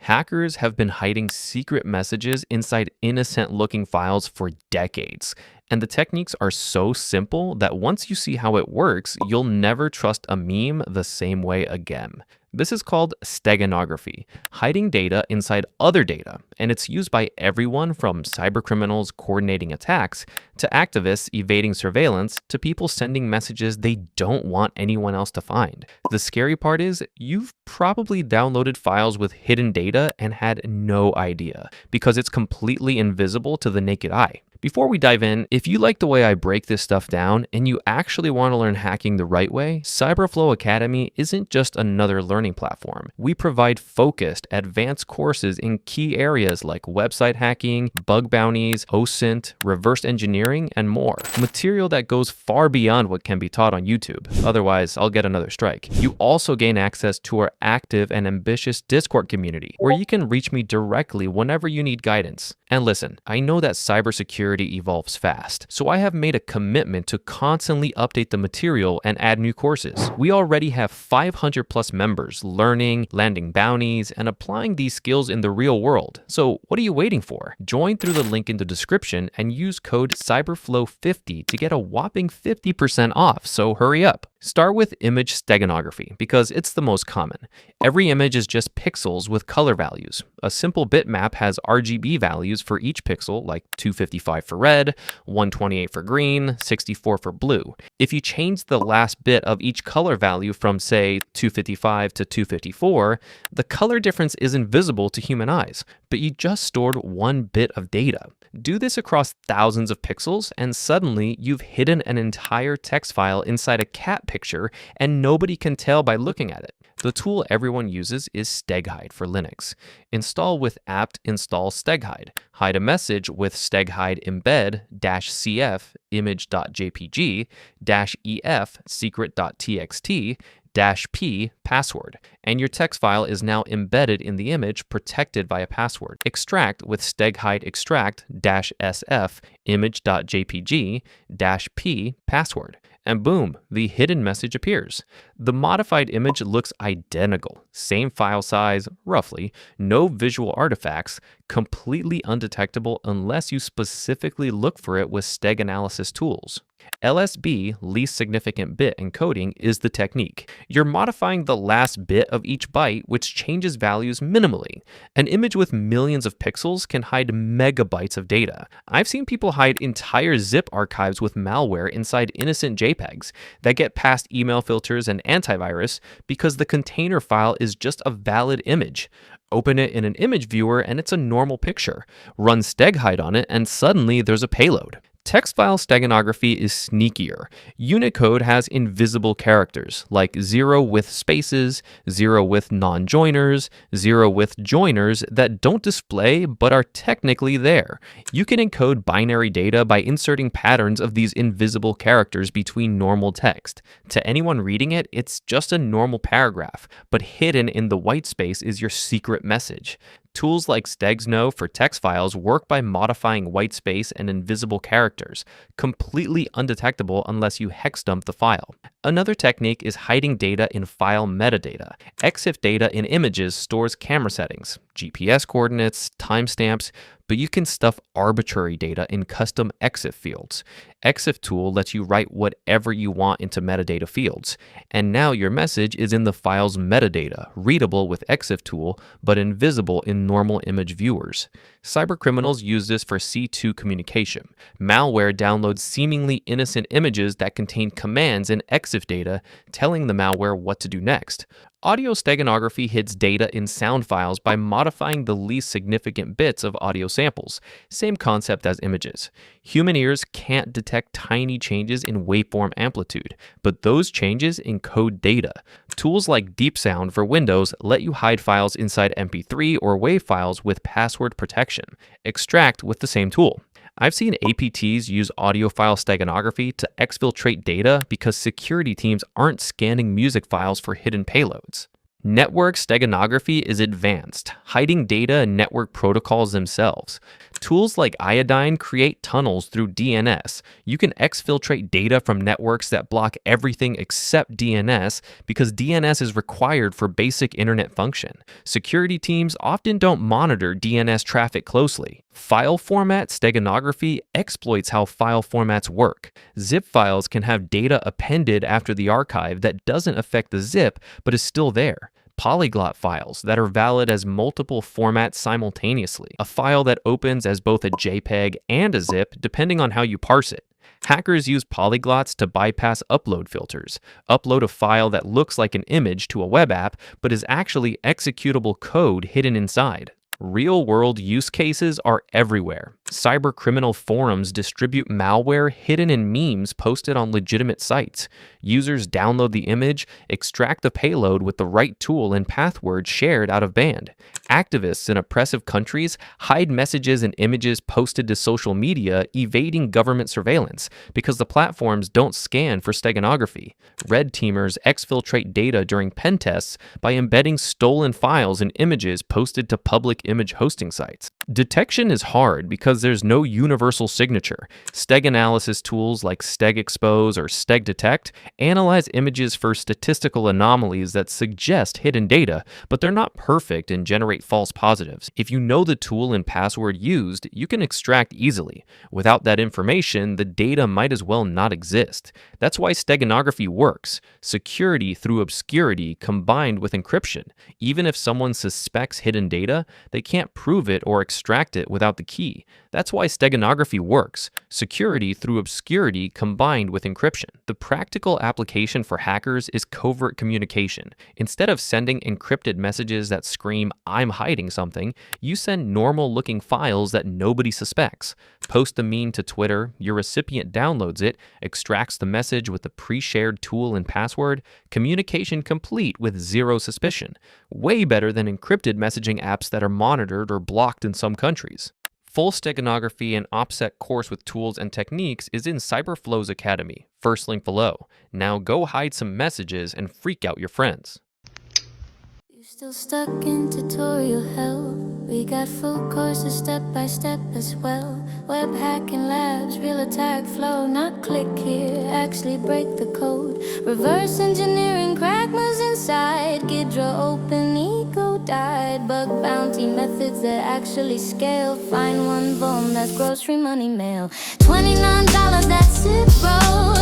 Hackers have been hiding secret messages inside innocent-looking files for decades. And the techniques are so simple that once you see how it works, you'll never trust a meme the same way again. This is called steganography, hiding data inside other data, and it's used by everyone from cybercriminals coordinating attacks to activists evading surveillance to people sending messages they don't want anyone else to find. The scary part is you've probably downloaded files with hidden data and had no idea because it's completely invisible to the naked eye. Before we dive in, if you like the way I break this stuff down and you actually want to learn hacking the right way, CyberFlow Academy isn't just another learning platform. We provide focused, advanced courses in key areas like website hacking, bug bounties, OSINT, reverse engineering, and more. Material that goes far beyond what can be taught on YouTube. Otherwise, I'll get another strike. You also gain access to our active and ambitious Discord community, where you can reach me directly whenever you need guidance. And listen, I know that cybersecurity evolves fast, so I have made a commitment to constantly update the material and add new courses. We already have 500 plus members learning, landing bounties, and applying these skills in the real world. So what are you waiting for? Join through the link in the description and use code CyberFlow50 to get a whopping 50% off, so hurry up. Start with image steganography because it's the most common. Every image is just pixels with color values. A simple bitmap has RGB values for each pixel, like 255 for red, 128 for green, 64 for blue. If you change the last bit of each color value from, say, 255 to 254, the color difference isn't visible to human eyes, but you just stored one bit of data. Do this across thousands of pixels, and suddenly you've hidden an entire text file inside a cat picture, and nobody can tell by looking at it. The tool everyone uses is Steghide for Linux. Install with apt install Steghide. Hide a message with Steghide embed -cf image.jpg -ef secret.txt -p password, and your text file is now embedded in the image protected by a password. Extract with Steghide extract -sf image.jpg -p password. And boom, the hidden message appears. The modified image looks identical, same file size, roughly, no visual artifacts, completely undetectable unless you specifically look for it with steganalysis tools. LSB, least significant bit encoding, is the technique. You're modifying the last bit of each byte, which changes values minimally. An image with millions of pixels can hide megabytes of data. I've seen people hide entire zip archives with malware inside innocent JPEGs that get past email filters and antivirus because the container file is just a valid image. Open it in an image viewer and it's a normal picture. Run Steghide on it and suddenly there's a payload. Text file steganography is sneakier. Unicode has invisible characters, like 0 with spaces, 0 with non-joiners, 0 with joiners that don't display but are technically there. You can encode binary data by inserting patterns of these invisible characters between normal text. To anyone reading it, it's just a normal paragraph, but hidden in the white space is your secret message. Tools like Stegsno for text files work by modifying whitespace and invisible characters, completely undetectable unless you hex dump the file. Another technique is hiding data in file metadata. EXIF data in images stores camera settings, GPS coordinates, timestamps, but you can stuff arbitrary data in custom EXIF fields. EXIF tool lets you write whatever you want into metadata fields. And now your message is in the file's metadata, readable with EXIF tool, but invisible in normal image viewers. Cybercriminals use this for C2 communication. Malware downloads seemingly innocent images that contain commands in EXIF data, telling the malware what to do next. Audio steganography hides data in sound files by modifying the least significant bits of audio samples. Same concept as images. Human ears can't detect tiny changes in waveform amplitude, but those changes encode data. Tools like Deep Sound for Windows let you hide files inside MP3 or WAV files with password protection. Extract with the same tool. I've seen APTs use audiophile steganography to exfiltrate data because security teams aren't scanning music files for hidden payloads. Network steganography is advanced, hiding data and network protocols themselves. Tools like Iodine create tunnels through DNS. You can exfiltrate data from networks that block everything except DNS because DNS is required for basic internet function. Security teams often don't monitor DNS traffic closely. File format steganography exploits how file formats work. Zip files can have data appended after the archive that doesn't affect the zip but is still there. Polyglot files that are valid as multiple formats simultaneously. A file that opens as both a JPEG and a zip depending on how you parse it. Hackers use polyglots to bypass upload filters. Upload a file that looks like an image to a web app but is actually executable code hidden inside. Real-world use cases are everywhere. Cybercriminal forums distribute malware hidden in memes posted on legitimate sites. Users download the image, extract the payload with the right tool and password shared out of band. Activists in oppressive countries hide messages and images posted to social media, evading government surveillance because the platforms don't scan for steganography. Red teamers exfiltrate data during pen tests by embedding stolen files and images posted to public image hosting sites. Detection is hard because there's no universal signature. Steganalysis tools like StegExpose or StegDetect analyze images for statistical anomalies that suggest hidden data, but they're not perfect and generate false positives. If you know the tool and password used, you can extract easily. Without that information, the data might as well not exist. That's why steganography works. Security through obscurity combined with encryption. Even if someone suspects hidden data, they can't prove it or extract it without the key. That's why steganography works. Security through obscurity combined with encryption. The practical application for hackers is covert communication. Instead of sending encrypted messages that scream, "I'm hiding something," you send normal-looking files that nobody suspects. Post the meme to Twitter, your recipient downloads it, extracts the message with the pre-shared tool and password, communication complete with zero suspicion. Way better than encrypted messaging apps that are monitored or blocked in some countries. Full steganography and OpSec course with tools and techniques is in CyberFlow's Academy. First link below. Now go hide some messages and freak out your friends. You still stuck in tutorial hell? We got full courses step by step as well. Web hacking labs, real attack flow. Not click here, actually break the code. Reverse engineering, crack moves inside. Gidra open, ego died. Bug bounty methods that actually scale. Find one vuln, that's grocery money mail. $29, that's it bro.